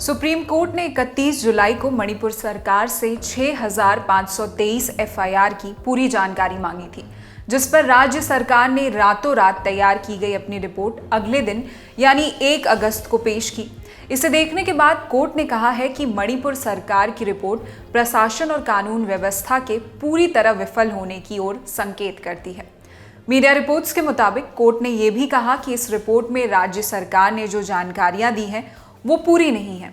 Supreme court ने 31 जुलाई को मणिपुर सरकार से 6,523 एफआईआर की पूरी जानकारी मांगी थी, जिस पर राज्य सरकार ने रातों रात तैयार की गई अपनी रिपोर्ट अगले दिन यानी 1 अगस्त को पेश की। इसे देखने के बाद कोर्ट ने कहा है कि मणिपुर सरकार की रिपोर्ट प्रशासन और कानून व्यवस्था के पूरी तरह विफल होने की ओर संकेत करती है। मीडिया रिपोर्ट्स के मुताबिक कोर्ट ने यह भी कहा कि इस रिपोर्ट में राज्य सरकार ने जो जानकारियां दी हैं वो पूरी नहीं है।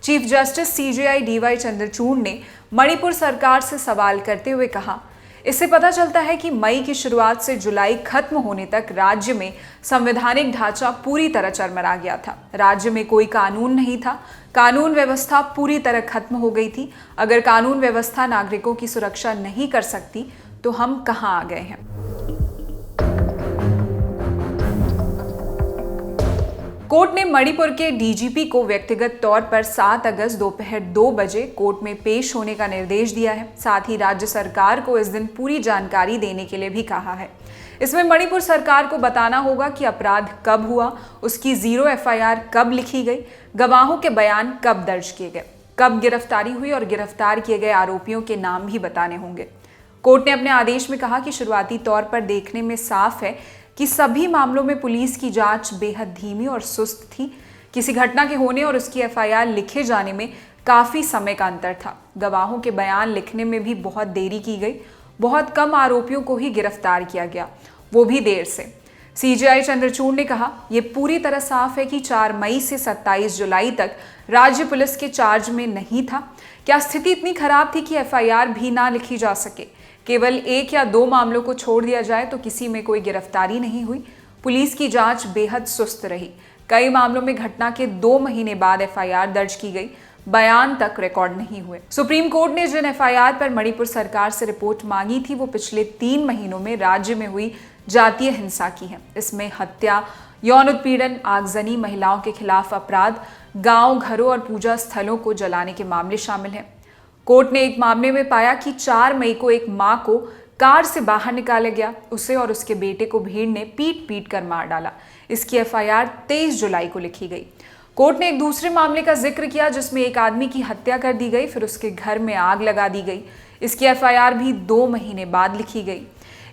Chief justice CJI DY Chandrachud ने मणिपुर सरकार से सवाल करते हुए कहा, इससे पता चलता है कि मई की शुरुआत से जुलाई खत्म होने तक राज्य में संवैधानिक ढांचा पूरी तरह चरमरा गया था। राज्य में कोई कानून नहीं था, कानून व्यवस्था पूरी तरह खत्म हो गई थी। अगर कानून व्यवस्था नागरिकों की सुरक्षा नहीं कर सकती तो हम कहां आ गए हैं। कोर्ट ने मणिपुर के डीजीपी को व्यक्तिगत तौर पर 7 अगस्त दोपहर 2 बजे कोर्ट में पेश होने का निर्देश दिया है। साथ ही राज्य सरकार को इस दिन पूरी जानकारी देने के लिए भी कहा है। इसमें मणिपुर सरकार को बताना होगा कि अपराध कब हुआ, उसकी 0 एफआईआर कब लिखी गई, गवाहों के बयान कब दर्ज किए गए, कब गिरफ्तारी हुई और गिरफ्तार किए गए आरोपियों के नाम भी बताने होंगे। कोर्ट ने अपने आदेश में कहा कि शुरुआती तौर पर देखने में साफ है कि सभी मामलों में पुलिस की जांच बेहद धीमी और सुस्त थी। किसी घटना के होने और उसकी एफआईआर लिखे जाने में काफी समय का अंतर था। गवाहों के बयान लिखने में भी बहुत देरी की गई। बहुत कम आरोपियों को ही गिरफ्तार किया गया, वो भी देर से। सीजेआई चंद्रचूड़ ने कहा, यह पूरी तरह साफ है कि 4 मई से 27 जुलाई तक राज्य पुलिस के चार्ज में नहीं था। क्या स्थिति इतनी खराब थी कि एफआईआर भी ना लिखी जा सके? केवल 1 या 2 मामलों को छोड़ दिया जाए तो किसी में कोई गिरफ्तारी नहीं हुई। पुलिस की जांच बेहद सुस्त रही। कई मामलों में घटना के 2 महीने बाद एफआईआर दर्ज की गई, बयान तक रिकॉर्ड नहीं हुए। सुप्रीम कोर्ट ने जिन एफआईआर पर मणिपुर सरकार से रिपोर्ट मांगी थी वो पिछले 3 महीनों में राज्य में हुई जातीय हिंसा की है। इसमें हत्या, यौन उत्पीड़न, आगजनी, महिलाओं के खिलाफ अपराध, गांव, घरों और पूजा स्थलों को जलाने के मामले शामिल हैं। कोर्ट ने एक मामले में पाया कि 4 मई को एक मां को कार से बाहर निकाला गया। उसे और उसके बेटे को भीड़ ने पीट पीट कर मार डाला। इसकी एफआईआर 23 जुलाई को लिखी गई। कोर्ट ने एक दूसरे मामले का जिक्र किया जिसमें एक आदमी की हत्या कर दी गई, फिर उसके घर में आग लगा दी गई। इसकी एफआईआर भी 2 महीने बाद लिखी गई।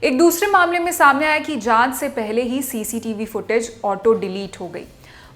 एक दूसरे मामले में सामने आया कि जांच से पहले ही सीसीटीवी फुटेज ऑटो डिलीट हो गई।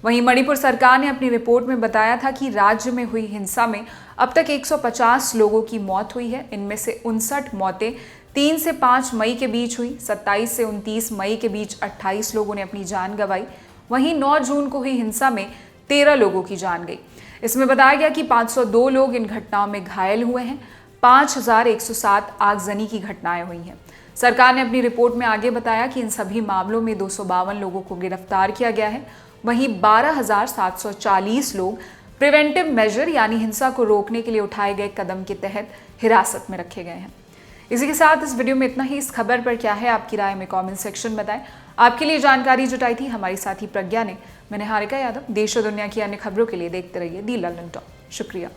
वहीं मणिपुर सरकार ने अपनी रिपोर्ट में बताया था कि राज्य में हुई हिंसा में अब तक 150 लोगों की मौत हुई है। इनमें से 59 मौतें 3 से 5 मई के बीच हुई। 27 से 29 मई के बीच 28 लोगों ने अपनी जान गंवाई। वहीं 9 जून को हुई हिंसा में 13 लोगों की जान गई। इसमें बताया गया कि 502 लोग इन घटनाओं में घायल हुए हैं। 5107 आगजनी की घटनाएं हुई हैं। सरकार ने अपनी रिपोर्ट में आगे बताया कि इन सभी मामलों में 252 लोगों को गिरफ्तार किया गया है। वहीं 12,740 लोग प्रिवेंटिव मेजर यानी हिंसा को रोकने के लिए उठाए गए कदम के तहत हिरासत में रखे गए हैं। इसी के साथ इस वीडियो में इतना ही। इस खबर पर क्या है आपकी राय, हमें कमेंट सेक्शन में बताएं। आपके लिए जानकारी जुटाई थी हमारी साथी प्रज्ञा ने। मैं निहारिका यादव। देश और दुनिया की अन्य खबरों के लिए देखते रहिए दी लंदन टॉक। शुक्रिया।